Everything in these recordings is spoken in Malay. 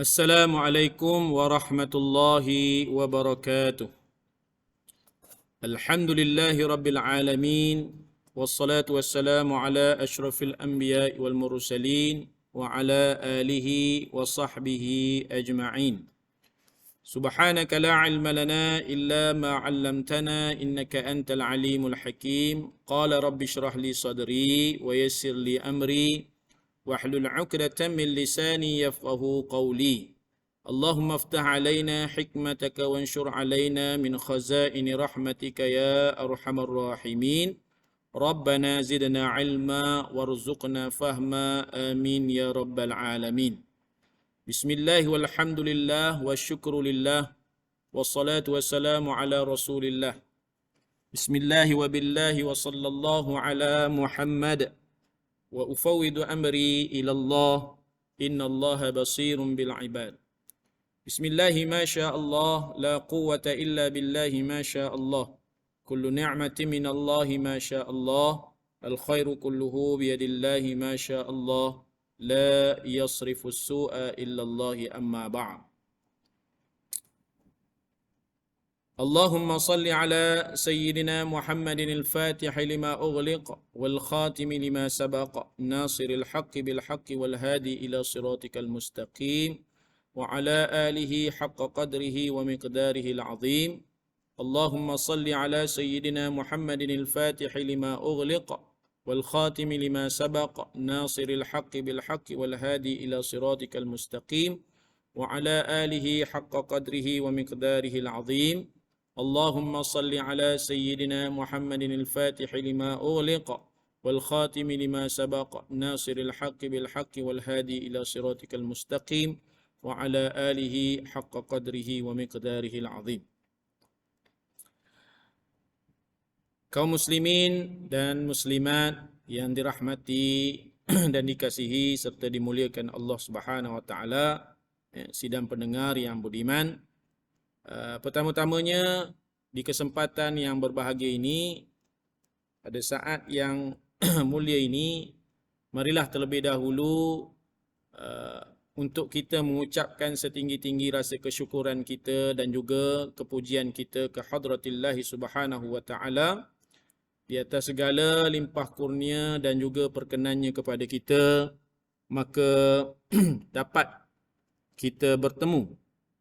Assalamualaikum warahmatullahi wabarakatuh. Alhamdulillahi rabbil alamin. Wassalatu wassalamu ala ashrafil anbiya'i wal mursalin wa ala alihi wa sahbihi ajma'in. Subhanaka la ilma lana illa ma 'allamtana innaka antal alimul hakim. Qala rabbi shrah li sadri wa yassir li amri واحلل عقدة من لساني يفقه قولي اللهم افتح علينا حكمتك وانشر علينا من خزائن رحمتك يا أرحم الراحمين ربنا زدنا علما وارزقنا فهما آمين يا رب العالمين بسم الله والحمد لله والشكر لله والصلاة والسلام على رسول الله بسم الله وبالله وصلى الله على محمد وأفوض أمري إلى الله إن الله بصير بالعباد بسم الله ما شاء الله لا قوة إلا بالله ما شاء الله كل نعمة من الله ما شاء الله الخير كله بيد الله ما شاء الله لا يصرف السوء إلا الله أما بعد اللهم صل على سيدنا محمد الفاتح لما أغلق والخاتم لما سبق ناصر الحق بالحق والهادي إلى صراطك المستقيم وعلى آله حق قدره ومقداره العظيم اللهم صل على سيدنا محمد الفاتح لما أغلق والخاتم لما سبق ناصر الحق بالحق والهادي إلى صراطك المستقيم وعلى آله حق قدره ومقداره العظيم اللهم صل على سيدنا محمد الفاتح لما أغلق والخاتم لما سبق ناصر الحق بالحق والهادي إلى صراطك المستقيم وعلى آله حق قدره ومقداره العظيم. Kaum muslimin dan muslimat yang dirahmati dan dikasihi serta dimuliakan Allah Subhanahu wa taala, sidang pendengar yang budiman. Pertama-tamanya di kesempatan yang berbahagia ini, pada saat yang mulia ini, marilah terlebih dahulu untuk kita mengucapkan setinggi-tinggi rasa kesyukuran kita dan juga kepujian kita ke hadratillahi subhanahu wa ta'ala di atas segala limpah kurnia dan juga perkenannya kepada kita, maka dapat kita bertemu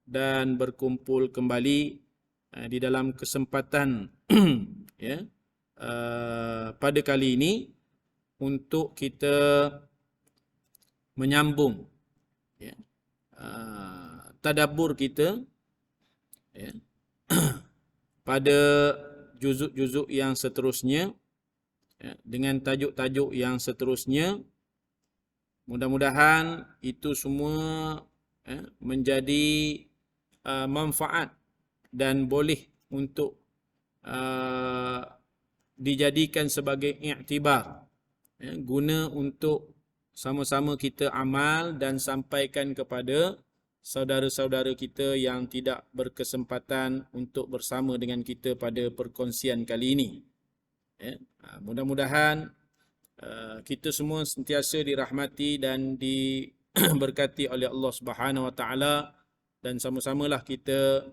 dan berkumpul kembali di dalam kesempatan pada kali ini untuk kita menyambung tadabbur kita pada juzuk-juzuk yang seterusnya dengan tajuk-tajuk yang seterusnya. Mudah-mudahan itu semua menjadi manfaat dan boleh untuk dijadikan sebagai iktibar, guna untuk sama-sama kita amal dan sampaikan kepada saudara-saudara kita yang tidak berkesempatan untuk bersama dengan kita pada perkongsian kali ini. Mudah-mudahan kita semua sentiasa dirahmati dan diberkati oleh Allah Subhanahu wa taala, dan sama-samalah kita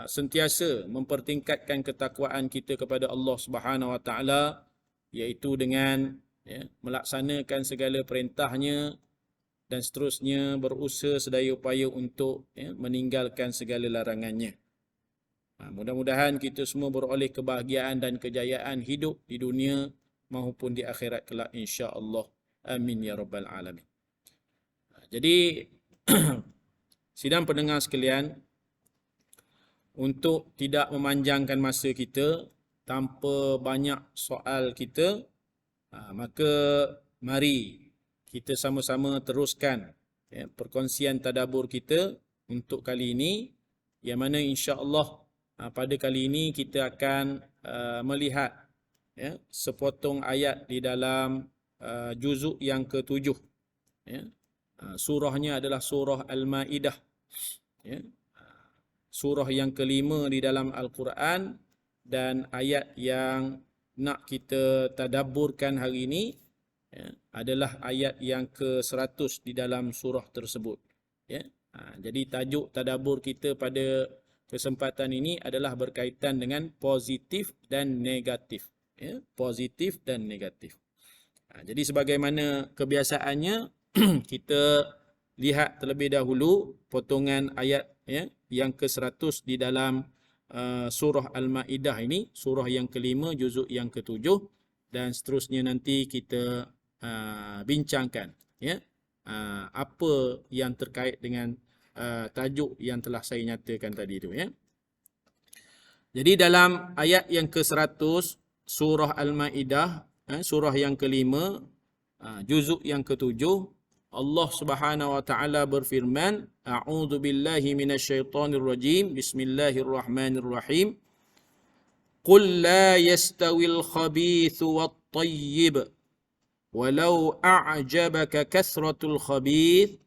sentiasa mempertingkatkan ketakwaan kita kepada Allah Subhanahu wa taala, iaitu dengan melaksanakan segala perintahnya dan seterusnya berusaha sedaya upaya untuk meninggalkan segala larangannya. Mudah-mudahan kita semua beroleh kebahagiaan dan kejayaan hidup di dunia maupun di akhirat kelak, insya-Allah. Amin ya rabbal alamin. Jadi sidang pendengar sekalian, untuk tidak memanjangkan masa kita tanpa banyak soal kita, maka mari kita sama-sama teruskan perkongsian tadabbur kita untuk kali ini, yang mana insya-Allah pada kali ini kita akan melihat sepotong ayat di dalam juzuk yang ke-7. Surahnya adalah surah Al-Maidah, surah yang kelima di dalam Al-Quran, dan ayat yang nak kita tadabburkan hari ini adalah ayat yang ke-100 di dalam surah tersebut. Ya. Jadi tajuk tadabbur kita pada kesempatan ini adalah berkaitan dengan positif dan negatif. Ya, positif dan negatif. Jadi sebagaimana kebiasaannya kita lihat terlebih dahulu potongan ayat ya yang ke-100 di dalam surah Al-Maidah ini, surah yang kelima, juzuk yang ketujuh, dan seterusnya nanti kita bincangkan ya apa yang terkait dengan tajuk yang telah saya nyatakan tadi itu ya. Jadi dalam ayat yang ke-100 surah Al-Maidah, surah yang kelima, juzuk yang ketujuh, Allah Subhanahu wa taala berfirman, A'udzu billahi minasyaitonir rajim. Bismillahirrahmanirrahim. Qul la yastawil khabithu wat tayyib walau a'jabaka kathratul khabith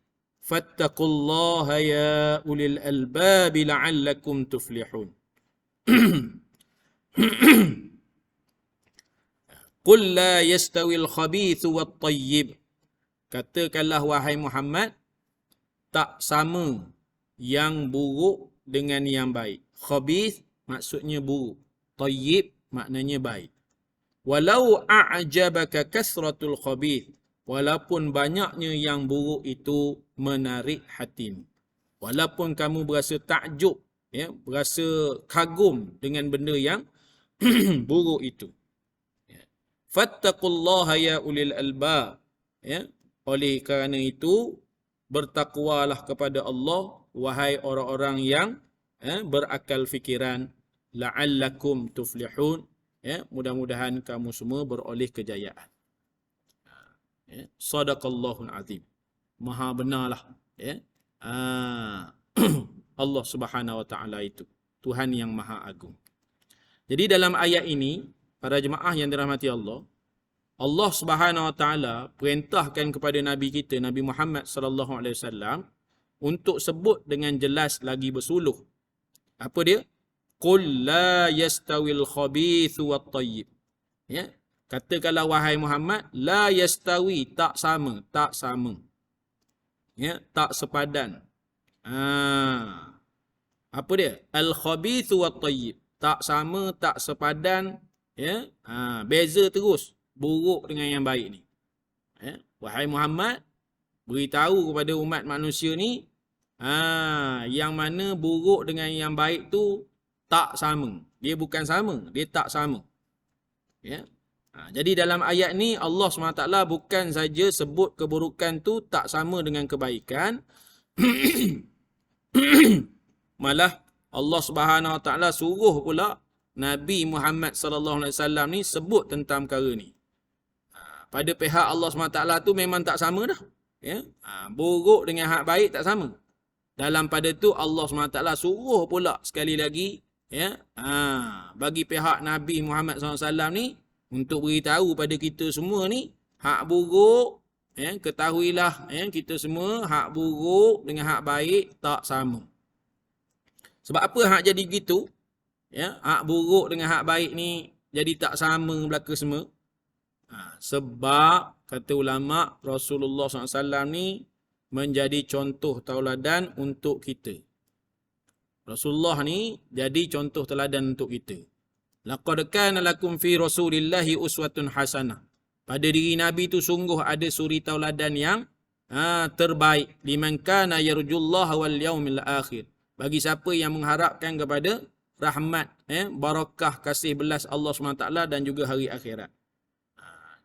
fattaqullaha ya ulil albab la'allakum tuflihun. Qul la yastawil khabithu wat tayyib. Katakanlah wahai Muhammad, tak sama yang buruk dengan yang baik. Khabith maksudnya buruk. Tayyib maknanya baik. Walau a'jabaka kasratul khabith. Walaupun banyaknya yang buruk itu menarik hatimu. Walaupun kamu berasa takjub, ya, berasa kagum dengan benda yang buruk itu. Fattaqullaha ya ulil albab. Ya, oleh kerana itu bertakwalah kepada Allah wahai orang-orang yang berakal fikiran, la'allakum tuflihun. Ya, mudah-mudahan kamu semua beroleh kejayaan. Ya, sadaqallahul azim. Maha benarlah ya. Allah Subhanahu wa taala itu Tuhan yang maha agung. Jadi dalam ayat ini, para jemaah yang dirahmati Allah, Allah Subhanahu wa taala perintahkan kepada nabi kita Nabi Muhammad sallallahu alaihi wasallam untuk sebut dengan jelas lagi bersuluh. Apa dia? Qul la yastawil khabithu wat tayyib. Ya, katakanlah wahai Muhammad, la yastawi, tak sama, tak sama. Ya, tak sepadan. Apa dia? Al khabithu wat tayyib. Tak sama, tak sepadan, ya. Beza terus buruk dengan yang baik ni. Ya, wahai Muhammad, beritahu kepada umat manusia ni, yang mana buruk dengan yang baik tu tak sama. Dia bukan sama, dia tak sama. Ya. Jadi dalam ayat ni Allah SWT bukan saja sebut keburukan tu tak sama dengan kebaikan. Malah Allah Subhanahu Wa Taala suruh pula Nabi Muhammad sallallahu alaihi wasallam ni sebut tentang perkara ni. Pada pihak Allah SWT tu memang tak sama dah. Ya? Buruk dengan hak baik tak sama. Dalam pada tu Allah SWT suruh pula sekali lagi, ya, bagi pihak Nabi Muhammad SAW ni untuk beritahu pada kita semua ni, hak buruk, ya, ketahuilah, ya, kita semua hak buruk dengan hak baik tak sama. Sebab apa hak jadi gitu? Ya, hak buruk dengan hak baik ni jadi tak sama belaka semua. Sebab kata ulama, Rasulullah SAW ni menjadi contoh tauladan untuk kita. Rasulullah ni jadi contoh teladan untuk kita. Laqad kana lakum fi Rasulillahi uswatun hasanah. Pada diri Nabi tu sungguh ada suri tauladan yang terbaik. Liman kana yarjullaha wal yaumil akhir. Bagi siapa yang mengharapkan kepada rahmat, barakah, kasih belas Allah SWT dan juga hari akhirat.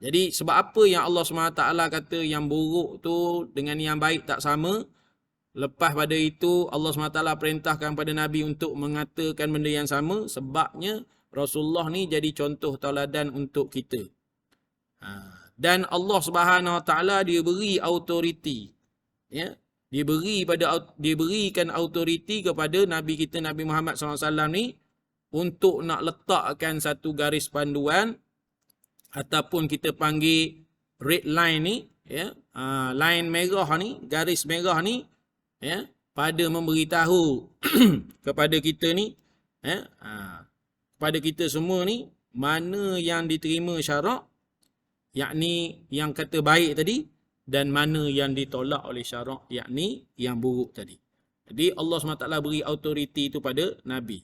Jadi sebab apa yang Allah SWT kata yang buruk tu dengan yang baik tak sama? Lepas pada itu Allah SWT perintahkan pada Nabi untuk mengatakan benda yang sama. Sebabnya Rasulullah ni jadi contoh tauladan untuk kita. Dan Allah Subhanahu Wa Taala dia beri autoriti. Ya, dia berikan autoriti kepada Nabi kita Nabi Muhammad SAW ni untuk nak letakkan satu garis panduan ataupun kita panggil red line ni, ya, line merah ni, garis merah ni, ya, pada memberitahu kepada kita ni, ya, pada kita semua ni mana yang diterima syarak, yakni yang kata baik tadi, dan mana yang ditolak oleh syarak, yakni yang buruk tadi. Jadi Allah SWT beri autoriti itu pada Nabi.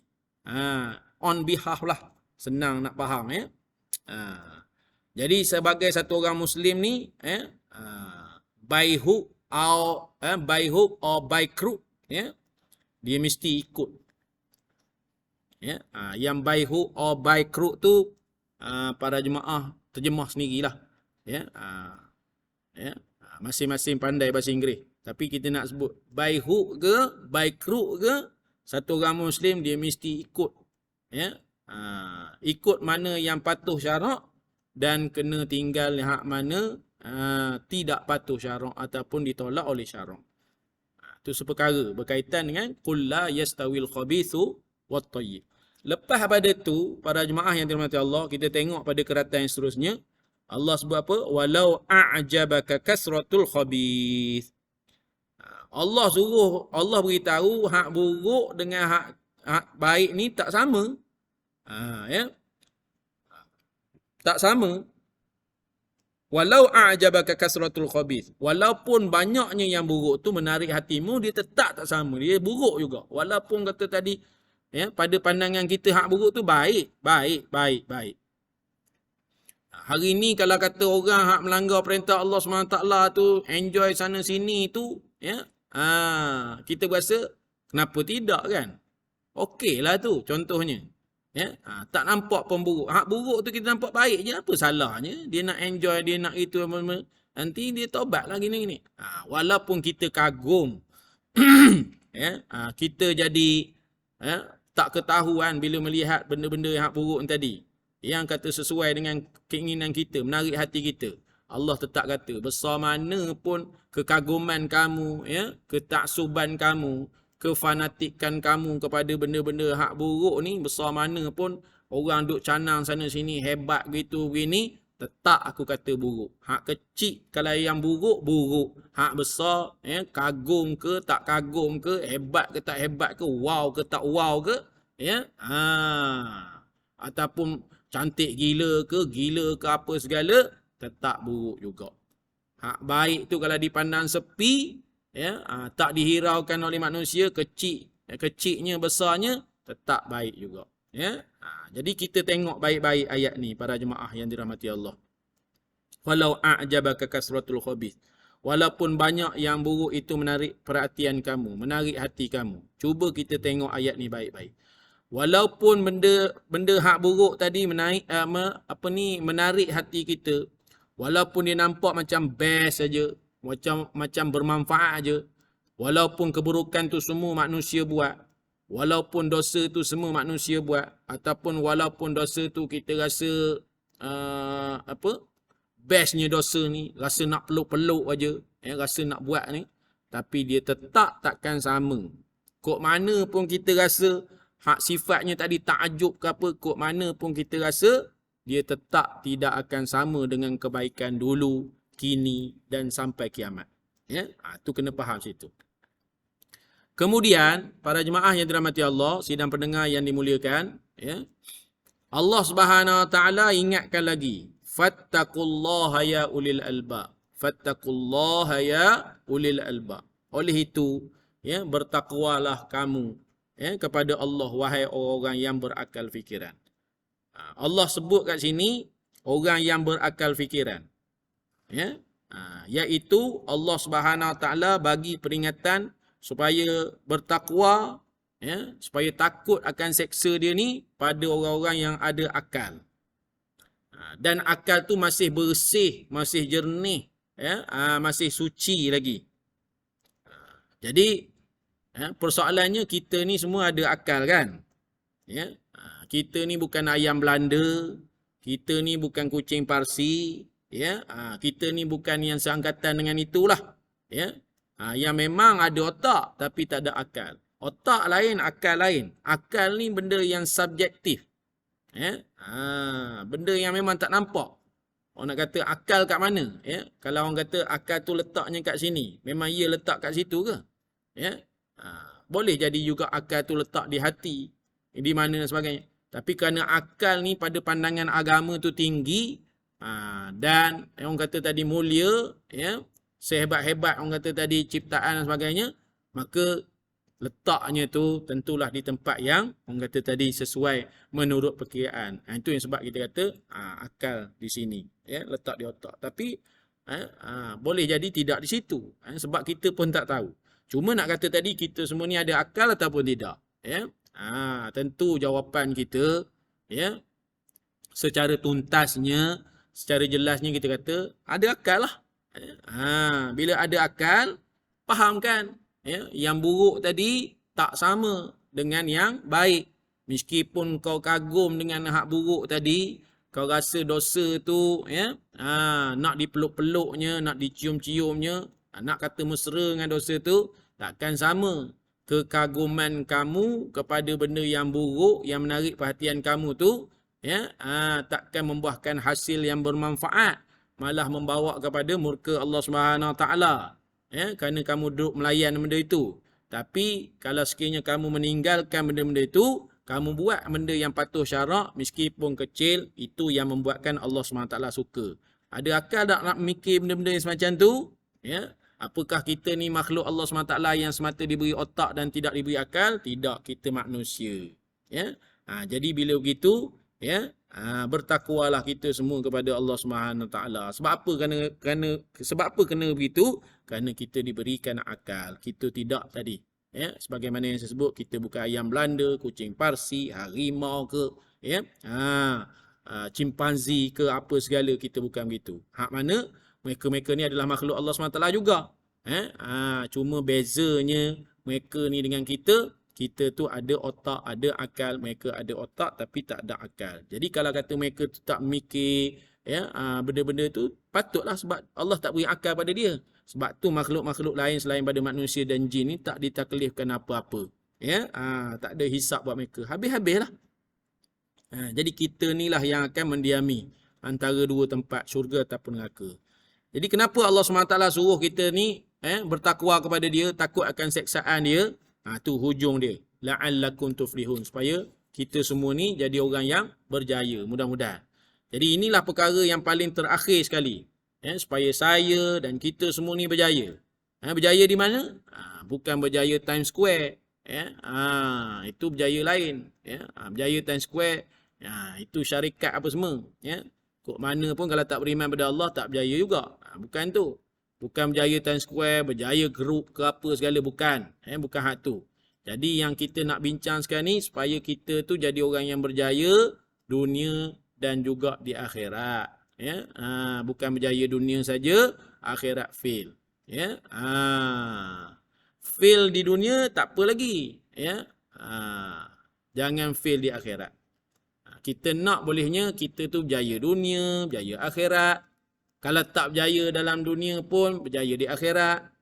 On behalf lah. Senang nak faham ya. Jadi sebagai satu orang Muslim ni, by hook or by crook, ya, dia mesti ikut. Ya, yang by hook or by crook tu para jemaah terjemah sendirilah. Ya, ya, masing-masing pandai bahasa Inggeris. Tapi kita nak sebut by hook ke, by crook ke, satu orang Muslim dia mesti ikut. Ya, ikut mana yang patuh syarak dan kena tinggal hak mana tidak patuh syarak ataupun ditolak oleh syarak. Itu seperkara berkaitan dengan qul la yastawil khabithu wat tayyib. Lepas pada tu, para jemaah yang dirahmati Allah, kita tengok pada keratan yang seterusnya. Allah sebut apa? Walau a'jabaka kasratul khabith. Allah suruh, Allah beritahu hak buruk dengan hak baik ni tak sama. Ya. Tak sama. Walau a'jabaka kasratul khabith. Walaupun banyaknya yang buruk tu menarik hatimu, dia tetap tak sama. Dia buruk juga. Walaupun kata tadi, ya, pada pandangan kita hak buruk tu baik. Hari ni kalau kata orang hak melanggar perintah Allah SWT tu, enjoy sana sini tu, ya, kita berasa kenapa tidak kan? Okey lah tu contohnya. Ya, tak nampak pun buruk. Hak buruk tu kita nampak baik je, apa salahnya? Dia nak enjoy, dia nak itu, nanti dia tobat lah gini-gini. Walaupun kita kagum, ya, kita jadi, ya, tak ketahuan bila melihat benda-benda yang hak buruk tadi. Yang kata sesuai dengan keinginan kita, menarik hati kita. Allah tetap kata, besar mana pun kekaguman kamu, ya, ketaksuban kamu, kefanatikan kamu kepada benda-benda hak buruk ni, besar mana pun orang duk canang sana sini hebat gitu begini, tetap aku kata buruk. Hak kecil kalau yang buruk, buruk. Hak besar, ya, kagum ke tak kagum ke, hebat ke tak hebat ke, wow ke tak wow ke, ya, ataupun cantik gila ke apa segala, tetap buruk juga. Hak baik tu kalau dipandang sepi, ya, tak dihiraukan oleh manusia, kecilnya besarnya, tetap baik juga. Ya, jadi kita tengok baik-baik ayat ni para jemaah yang dirahmati Allah. Walau a'jabaka kasratul khabith. Walaupun banyak yang buruk itu menarik perhatian kamu, menarik hati kamu. Cuba kita tengok ayat ni baik-baik. Walaupun benda hak buruk tadi menarik hati kita, walaupun dia nampak macam best saja, macam bermanfaat aja, walaupun keburukan tu semua manusia buat, walaupun dosa tu semua manusia buat, ataupun walaupun dosa tu kita rasa bestnya dosa ni, rasa nak peluk-peluk aja, rasa nak buat ni, tapi dia tetap takkan sama. Kok mana pun kita rasa hak sifatnya tadi takjub ke apa, kok mana pun kita rasa, dia tetap tidak akan sama dengan kebaikan dulu, kini dan sampai kiamat. Ya, tu kena faham situ. Kemudian para jemaah yang dirahmati Allah, sidang pendengar yang dimuliakan, ya, Allah Subhanahu Wa Taala ingatkan lagi, fattaqullaha ya ulil albab. Fattaqullaha ya ulil albab. Oleh itu, ya, bertakwalah kamu, ya, kepada Allah wahai orang yang berakal fikiran. Allah sebut kat sini orang yang berakal fikiran. Ya, iaitu Allah Subhanahu Wa Taala bagi peringatan supaya bertakwa, ya, supaya takut akan seksa dia ni pada orang-orang yang ada akal. Dan akal tu masih bersih, masih jernih, ya, masih suci lagi. Jadi persoalannya kita ni semua ada akal kan? Ya, kita ni bukan ayam Belanda, kita ni bukan kucing Parsi, ya, kita ni bukan yang seangkatan dengan itulah, ya, yang memang ada otak tapi tak ada akal. Otak lain, akal lain. Akal ni benda yang subjektif, ya, benda yang memang tak nampak. Orang nak kata akal kat mana, ya? Kalau orang kata akal tu letaknya kat sini, memang ia letak kat situ ke? Ya, boleh jadi juga akal tu letak di hati, di mana dan sebagainya. Tapi kerana akal ni pada pandangan agama tu tinggi, dan orang kata tadi mulia, ya, sehebat-hebat orang kata tadi ciptaan dan sebagainya, maka letaknya tu tentulah di tempat yang orang kata tadi sesuai menurut perkiraan. Itu yang sebab kita kata akal di sini, ya, letak di otak. Tapi boleh jadi tidak di situ, sebab kita pun tak tahu. Cuma nak kata tadi kita semua ni ada akal ataupun tidak, ya. Tentu jawapan kita, ya, secara tuntasnya, secara jelasnya kita kata ada akal lah. Bila ada akal, faham kan? Ya, yang buruk tadi tak sama dengan yang baik. Meskipun kau kagum dengan hak buruk tadi, kau rasa dosa tu, ya, nak dipeluk-peluknya, nak dicium-ciumnya, nak kata mesra dengan dosa tu, takkan sama. Kekaguman kamu kepada benda yang buruk, yang menarik perhatian kamu tu, ya, takkan membuahkan hasil yang bermanfaat, malah membawa kepada murka Allah Subhanahu Wa Taala, ya, kerana kamu duduk melayan benda itu. Tapi kalau sekiranya kamu meninggalkan benda-benda itu, kamu buat benda yang patuh syarak, meskipun kecil, itu yang membuatkan Allah SWT suka. Ada akal tak nak mikir benda-benda yang semacam tu? Ya? Apakah kita ni makhluk Allah SWT yang semata diberi otak dan tidak diberi akal? Tidak, kita manusia. Ya? Jadi bila begitu, ya, bertakwalah kita semua kepada Allah SWT. Sebab apa sebab apa kena begitu? Kerana kita diberikan akal. Kita tidak tadi. Ya, sebagaimana yang saya sebut, kita bukan ayam Belanda, kucing Parsi, harimau ke, ya, cimpanzi ke, apa segala, kita bukan begitu. Hak mana mereka-mereka ni adalah makhluk Allah SWT juga. Cuma bezanya mereka ni dengan kita tu ada otak, ada akal. Mereka ada otak tapi tak ada akal. Jadi kalau kata mereka tu tak mikir, ya, benda-benda tu, patutlah, sebab Allah tak beri akal pada dia. Sebab tu makhluk-makhluk lain selain pada manusia dan jin ni tak ditaklifkan apa-apa. Ya, tak ada hisap buat mereka. Habis-habislah. Jadi kita ni lah yang akan mendiami antara dua tempat, syurga ataupun neraka. Jadi kenapa Allah SWT suruh kita ni bertakwa kepada dia, takut akan seksaan dia? Tu hujung dia. La'allakum tuflihun. Supaya kita semua ni jadi orang yang berjaya. Mudah-mudahan. Jadi inilah perkara yang paling terakhir sekali. Supaya saya dan kita semua ni berjaya. Berjaya di mana? Bukan berjaya Times Square. Itu berjaya lain. Berjaya Times Square, itu syarikat apa semua. Kok mana pun kalau tak beriman pada Allah, tak berjaya juga. Bukan tu. Bukan berjaya Times Square, berjaya grup ke apa segala. Bukan. Bukan hak tu. Jadi yang kita nak bincang sekarang ni, supaya kita tu jadi orang yang berjaya dunia dan juga di akhirat. Bukan berjaya dunia saja, akhirat fail. Fail di dunia tak apa lagi. Jangan fail di akhirat. Kita nak bolehnya kita tu berjaya dunia, berjaya akhirat. Kalau tak berjaya dalam dunia pun berjaya di akhirat.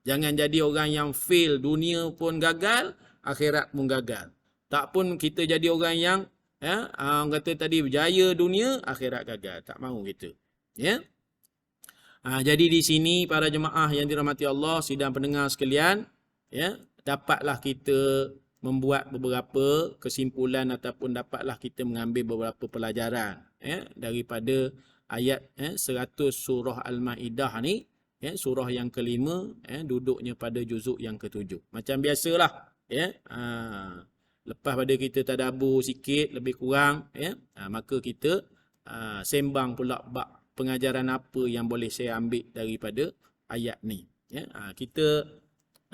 Jangan jadi orang yang fail dunia pun gagal, akhirat pun gagal. Tak pun kita jadi orang yang orang kata tadi berjaya dunia, akhirat gagal. Tak mahu kita. Jadi di sini para jemaah yang dirahmati Allah, sidang pendengar sekalian, dapatlah kita membuat beberapa kesimpulan ataupun dapatlah kita mengambil beberapa pelajaran daripada ayat 100 surah Al-Maidah ni, surah yang kelima, duduknya pada juzuk yang ketujuh. Macam biasalah, lepas pada kita tadabbur sikit lebih kurang, maka kita sembang pula bab pengajaran apa yang boleh saya ambil daripada ayat ni. Kita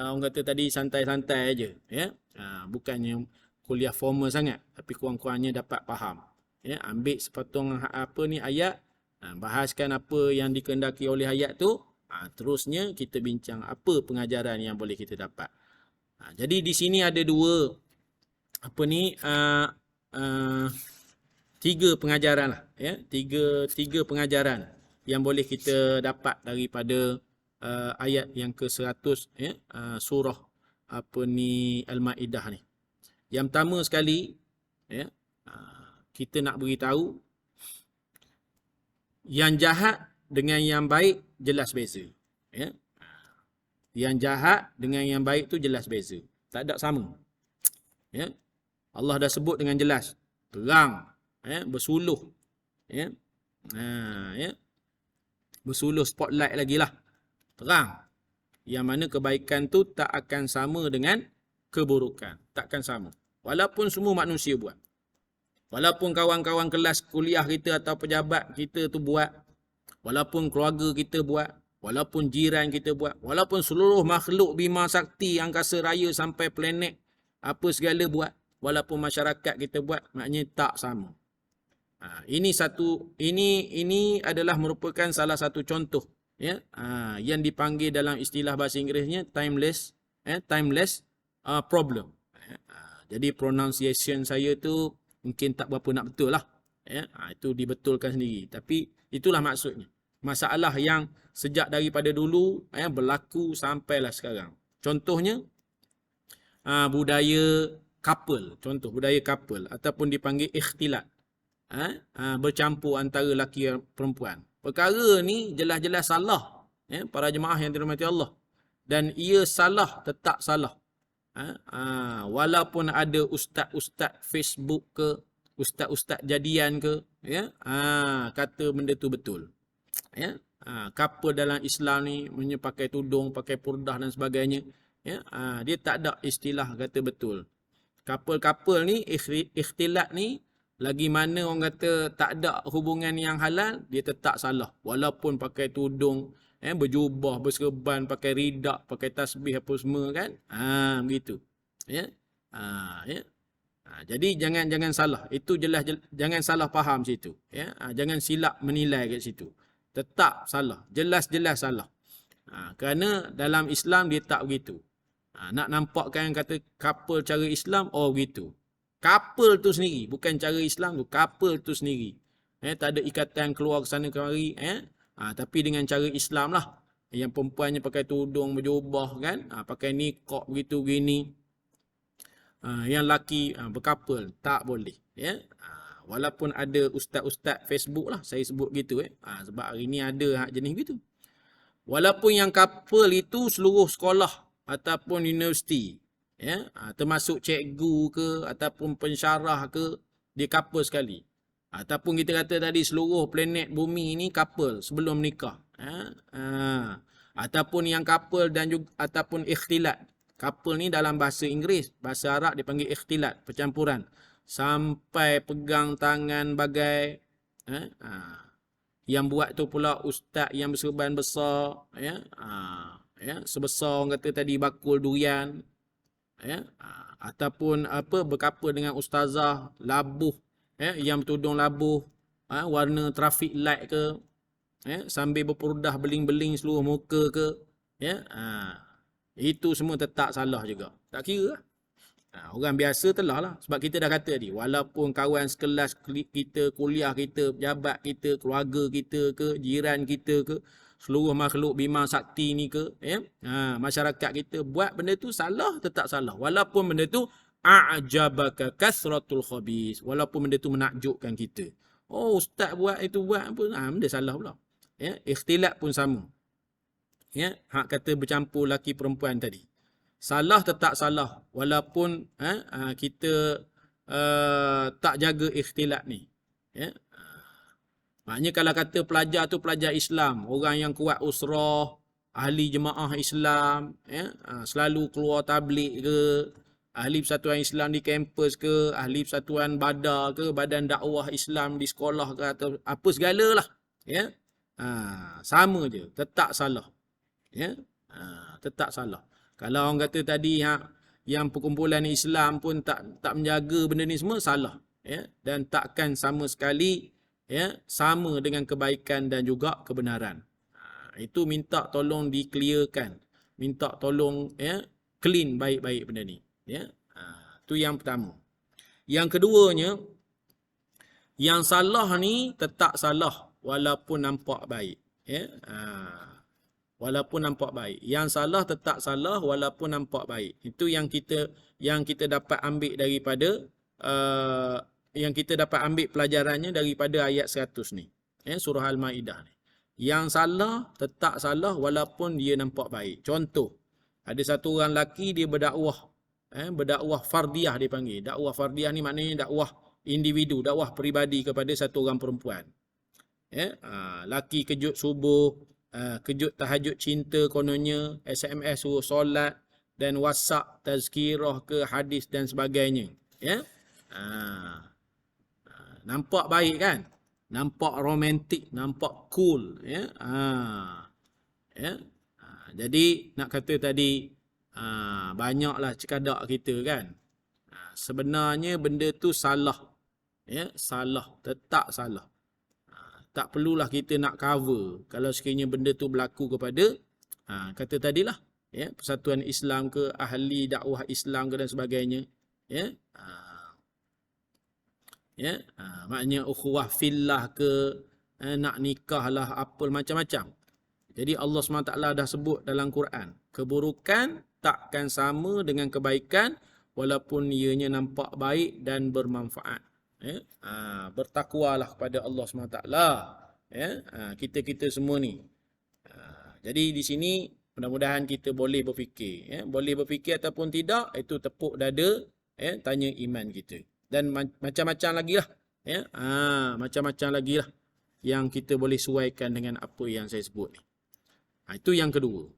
orang kata tadi santai-santai aja, bukannya kuliah formal sangat, tapi kurang-kurangnya dapat faham. Ambil sepotong apa ni ayat, bahaskan apa yang dikehendaki oleh ayat tu, terusnya kita bincang apa pengajaran yang boleh kita dapat. Jadi di sini ada dua apa ni tiga pengajaran lah, tiga pengajaran yang boleh kita dapat daripada ayat yang ke-100 surah apa ni Al-Maidah ni. Yang pertama sekali, kita nak beritahu yang jahat dengan yang baik jelas beza. Yang jahat dengan yang baik tu jelas beza. Tak ada sama. Allah dah sebut dengan jelas, terang, bersuluh. bersuluh spotlight lagi lah. Terang. Yang mana kebaikan tu tak akan sama dengan keburukan. Takkan sama. Walaupun semua manusia buat. Walaupun kawan-kawan kelas kuliah kita atau pejabat kita tu buat. Walaupun keluarga kita buat. Walaupun jiran kita buat. Walaupun seluruh makhluk bima sakti angkasa raya sampai planet apa segala buat. Walaupun masyarakat kita buat. Maknanya tak sama. Ini adalah merupakan salah satu contoh. Ya, yang dipanggil dalam istilah bahasa Inggerisnya timeless problem. Jadi pronunciation saya tu mungkin tak berapa nak betul lah. Ya, itu dibetulkan sendiri. Tapi itulah maksudnya. Masalah yang sejak daripada dulu berlaku sampailah sekarang. Contohnya budaya couple. Contoh budaya couple ataupun dipanggil ikhtilat. Bercampur antara lelaki dan perempuan. Perkara ni jelas-jelas salah. Para jemaah yang dirahmati Allah. Dan ia salah, tetap salah. Walaupun ada ustaz-ustaz Facebook ke, ustaz-ustaz jadian ke, kata benda tu betul. Couple dalam Islam ni pakai tudung, pakai purdah dan sebagainya. Dia tak ada istilah kata betul. Couple-couple ni, ikhtilat ni, lagi mana orang kata tak ada hubungan yang halal, dia tetap salah. Walaupun pakai tudung, berjubah, berserban, pakai ridak, pakai tasbih apa semua kan. Begitu. Jadi jangan salah. Itu jelas jangan salah faham situ. Jangan silap menilai kat situ. Tetap salah. Jelas-jelas salah. Kerana dalam Islam dia tak begitu. Nak nampakkan kata couple cara Islam, begitu. Couple tu sendiri, bukan cara Islam tu, couple tu sendiri. Tak ada ikatan keluar ke sana kemari, tapi dengan cara Islam lah. Yang perempuannya pakai tudung, berjubah kan, pakai niqab begitu gini. Yang lelaki berkapal, tak boleh. Walaupun ada ustaz-ustaz Facebook lah, saya sebut gitu. Sebab hari ni ada jenis gitu. Walaupun yang couple itu seluruh sekolah ataupun universiti. Termasuk cikgu ke ataupun pensyarah ke, dia couple sekali. Ataupun kita kata tadi seluruh planet bumi ni couple sebelum nikah. Ataupun yang couple dan juga ataupun ikhtilat. Couple ni dalam bahasa Inggeris, bahasa Arab dipanggil ikhtilat, percampuran. Sampai pegang tangan bagai yang buat tu pula ustaz yang berserban besar, sebesar orang kata tadi bakul durian. Ataupun berkapa dengan ustazah labuh, yang bertudung labuh, warna traffic light ke, sambil berpurdah beling-beling seluruh muka ke, itu semua tetap salah juga. Tak kira lah. Orang biasa telah lah. Sebab kita dah kata tadi, walaupun kawan sekelas kita, kuliah kita, pejabat kita, keluarga kita ke, jiran kita ke, seluruh makhluk bima sakti ni ke, masyarakat kita buat benda tu salah, tetap salah. Walaupun benda tu a'jabaka kasratul khabis, walaupun benda tu menakjubkan kita. Ustaz buat itu buat apa? Benda salah pula. Ikhtilat pun sama. Hak kata bercampur laki perempuan tadi. Salah tetap salah walaupun kita tak jaga ikhtilat ni. Maknanya kalau kata pelajar tu pelajar Islam, orang yang kuat usrah, ahli jemaah Islam, selalu keluar tabligh ke, ahli persatuan Islam di kampus ke, ahli persatuan badar ke, badan dakwah Islam di sekolah ke, atau apa segalalah. Sama je, tetap salah. Tetap salah. Kalau orang kata tadi yang perkumpulan Islam pun tak menjaga benda ni semua, salah. Dan takkan sama sekali sama dengan kebaikan dan juga kebenaran. Itu minta tolong di-clearkan. Minta tolong clean baik-baik benda ni. Itu yang pertama. Yang keduanya, yang salah ni tetap salah walaupun nampak baik. Walaupun nampak baik. Yang salah tetap salah walaupun nampak baik. Itu yang kita dapat ambil daripada yang kita dapat ambil pelajarannya daripada ayat 100 ni. Surah Al-Maidah ni. Yang salah tetap salah walaupun dia nampak baik. Contoh, ada satu orang lelaki dia berdakwah. Berdakwah fardiyah dia panggil. Dakwah fardiyah ni maknanya dakwah individu, dakwah peribadi kepada satu orang perempuan. Ya, laki kejut subuh, kejut tahajud cinta kononnya, SMS suruh solat dan WhatsApp tazkirah ke hadis dan sebagainya. Ya. Nampak baik kan? Nampak romantik, nampak cool, ya. Ya. Jadi nak kata tadi banyaklah cekadak kita kan. Sebenarnya benda tu salah. Ya, salah, tetap salah. Tak perlulah kita nak cover kalau sekiranya benda tu berlaku kepada kata tadilah, ya, Persatuan Islam ke, ahli dakwah Islam ke dan sebagainya. Ya. Ya, maknanya ukhuwah fillah ke, nak nikah lah, apa macam-macam. Jadi Allah SWT dah sebut dalam Quran, keburukan takkan sama dengan kebaikan walaupun ianya nampak baik dan bermanfaat. Ya, bertakwalah kepada Allah SWT. Ya, kita semua ni. Jadi di sini mudah-mudahan kita boleh berfikir. Ya, boleh berfikir ataupun tidak, itu tepuk dada, ya, tanya iman kita. Dan macam-macam lagi lah. Ya, macam-macam lagi lah yang kita boleh sesuaikan dengan apa yang saya sebut ni. Itu yang kedua.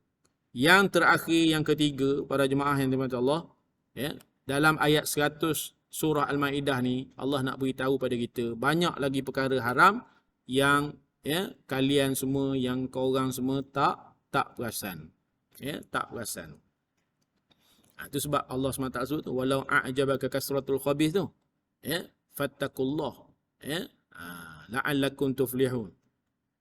Yang terakhir, yang ketiga, para jemaah yang dirahmati Allah, ya, dalam ayat 100 surah Al-Maidah ni, Allah nak beritahu pada kita banyak lagi perkara haram yang, ya, kalian semua, yang korang semua tak perasan. Ya, tak perasan. Itu sebab Allah SWT sebut walau a'jabaka kasratul khabith tu, ya, fattaqullah, ya, la'allakum tuflihun.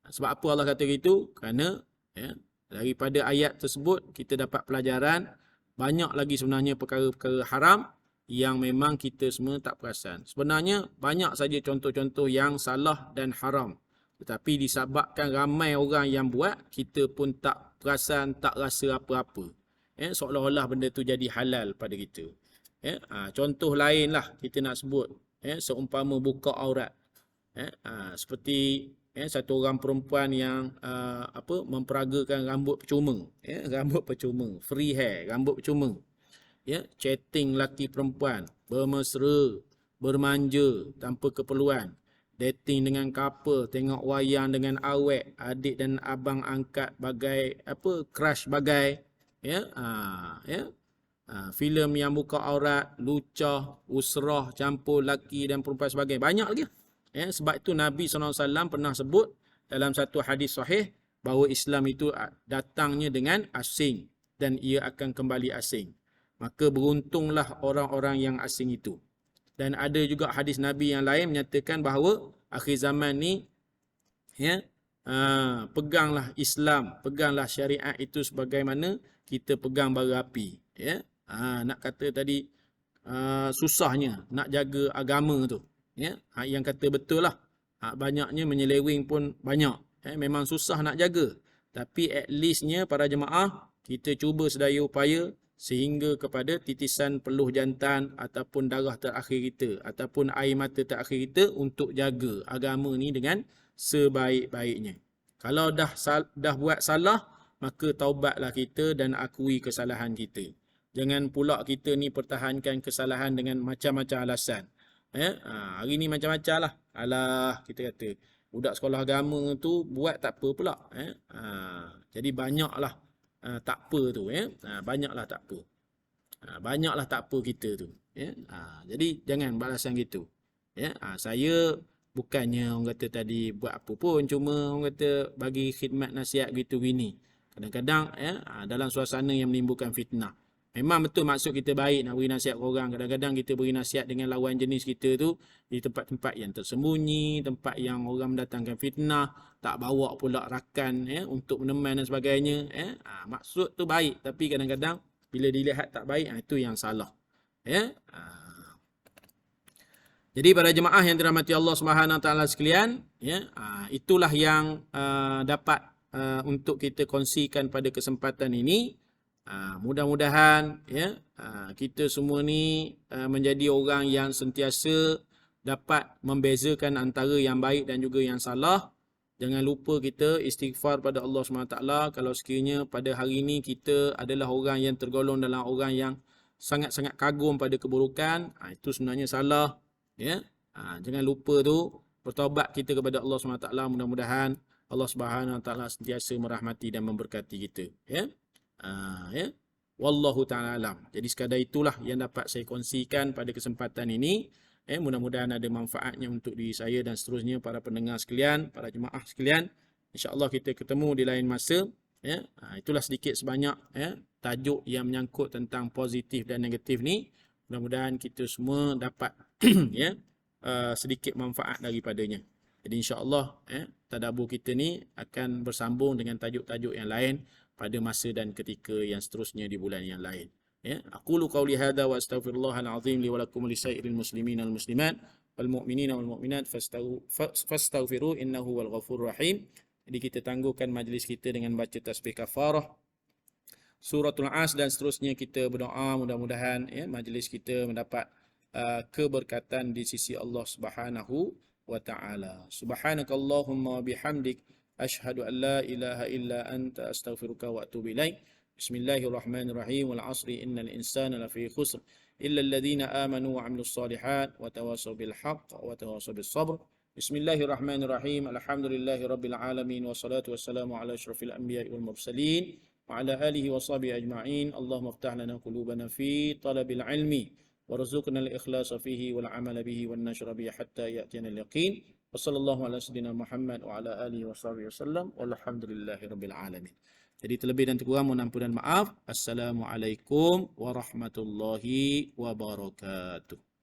Sebab apa Allah kata gitu? Kerana, ya, daripada ayat tersebut kita dapat pelajaran banyak lagi sebenarnya perkara-perkara haram yang memang kita semua tak perasan. Sebenarnya banyak saja contoh-contoh yang salah dan haram. Tetapi disebabkan ramai orang yang buat, kita pun tak perasan, tak rasa apa-apa. Ya, seolah-olah benda tu jadi halal pada kita. Ya, contoh lain lah kita nak sebut. Ya, seumpama buka aurat. Ya, seperti, ya, satu orang perempuan yang memperagakan rambut percuma. Ya, rambut percuma. Free hair, rambut percuma. Ya, chatting laki perempuan, bermesra, bermanja tanpa keperluan. Dating dengan couple, tengok wayang dengan awek, adik dan abang angkat bagai crush bagai, ya, filem yang buka aurat, lucah, usrah, campur laki dan perempuan sebagainya. Banyak lagi. Ya, sebab itu Nabi SAW pernah sebut dalam satu hadis sahih bahawa Islam itu datangnya dengan asing dan ia akan kembali asing. Maka beruntunglah orang-orang yang asing itu. Dan ada juga hadis Nabi yang lain menyatakan bahawa akhir zaman ni, ya, peganglah Islam, peganglah syariat itu sebagaimana kita pegang bara api. Ya, nak kata tadi susahnya nak jaga agama tu. Ya, yang kata betul lah. Banyaknya menyeleweng pun banyak. Memang susah nak jaga. Tapi at leastnya para jemaah, kita cuba sedaya upaya sehingga kepada titisan peluh jantan ataupun darah terakhir kita ataupun air mata terakhir kita untuk jaga agama ni dengan sebaik-baiknya. Kalau dah buat salah, maka taubatlah kita dan akui kesalahan kita. Jangan pula kita ni pertahankan kesalahan dengan macam-macam alasan. Ya, hari ni macam-macam lah. Alah, kita kata budak sekolah agama tu buat tak apa pula. Ya. Jadi banyaklah tak apa tu. Ya. Banyaklah tak apa. Banyaklah tak apa kita tu. Ya. Jadi jangan balasan gitu. Ya. Saya bukannya orang kata tadi buat apa pun, cuma orang kata bagi khidmat nasihat gitu gini. Kadang-kadang, ya, dalam suasana yang menimbulkan fitnah. Memang betul maksud kita baik nak beri nasihat ke orang. Kadang-kadang kita beri nasihat dengan lawan jenis kita tu di tempat-tempat yang tersembunyi, tempat yang orang mendatangkan fitnah, tak bawa pula rakan, ya, untuk meneman dan sebagainya. Ya. Maksud tu baik, tapi kadang-kadang bila dilihat tak baik, itu yang salah. Ya. Jadi para jemaah yang dirahmati Allah Subhanahu Wa Taala sekalian, ya, itulah yang dapat untuk kita kongsikan pada kesempatan ini. Mudah-mudahan, ya, kita semua ni menjadi orang yang sentiasa dapat membezakan antara yang baik dan juga yang salah. Jangan lupa kita istighfar pada Allah SWT kalau sekiranya pada hari ini kita adalah orang yang tergolong dalam orang yang sangat-sangat kagum pada keburukan. Itu sebenarnya salah. Ya, jangan lupa tu. bertaubat kita kepada Allah SWT. Mudah-mudahan Allah Subhanahu Wa Taala sentiasa merahmati dan memberkati kita. Ya. Ya. Wallahu ta'ala alam. Jadi sekadar itulah yang dapat saya kongsikan pada kesempatan ini. Mudah-mudahan ada manfaatnya untuk diri saya dan seterusnya para pendengar sekalian, para jemaah sekalian. InsyaAllah kita ketemu di lain masa. Itulah sedikit sebanyak tajuk yang menyangkut tentang positif dan negatif ni. Mudah-mudahan kita semua dapat sedikit manfaat daripadanya. Jadi insyaAllah tadabbur kita ni akan bersambung dengan tajuk-tajuk yang lain pada masa dan ketika yang seterusnya di bulan yang lain. Aqulu qawli hadha wa astaghfirullahal azim li wa lakum li sairil muslimin wal muslimat wal mu'minin wal mu'minat fastaghfiru innahu wal ghafurur rahim. Jadi kita tangguhkan majlis kita dengan baca tasbih kafarah, suratul As dan seterusnya. Kita berdoa mudah-mudahan majlis kita mendapat keberkatan di sisi Allah Subhanahu wa ta'ala. Subhanakallahumma bihamdik asyhadu an la ilaha illa anta astaghfiruka wa atubu ilaik. Bismillahirrahmanirrahim. Wal 'asri innal insana lafi khusr illa alladhina amanu wa 'amilus solihat wa tawassaw bil haqq wa tawassaw bis sabr. Bismillahirrahmanirrahim. Alhamdulillahirabbil alamin wassalatu wassalamu ala asyrafil anbiya'i wal mursalin wa ala alihi wa sahbihi ajma'in. Allahumma iftah lana qulubana fi talabil ilmi warzuqna al-ikhlasa fihi wal 'amala bihi wan nashra bihi hatta ya'tiyana al-yaqin. Wassallallahu ala sayyidina Muhammad wa ala alihi wa sahbihi wasallam walhamdulillahirabbil alamin. Jadi terlebih dan terkurang mohon ampun dan maaf. Assalamualaikum warahmatullahi wabarakatuh.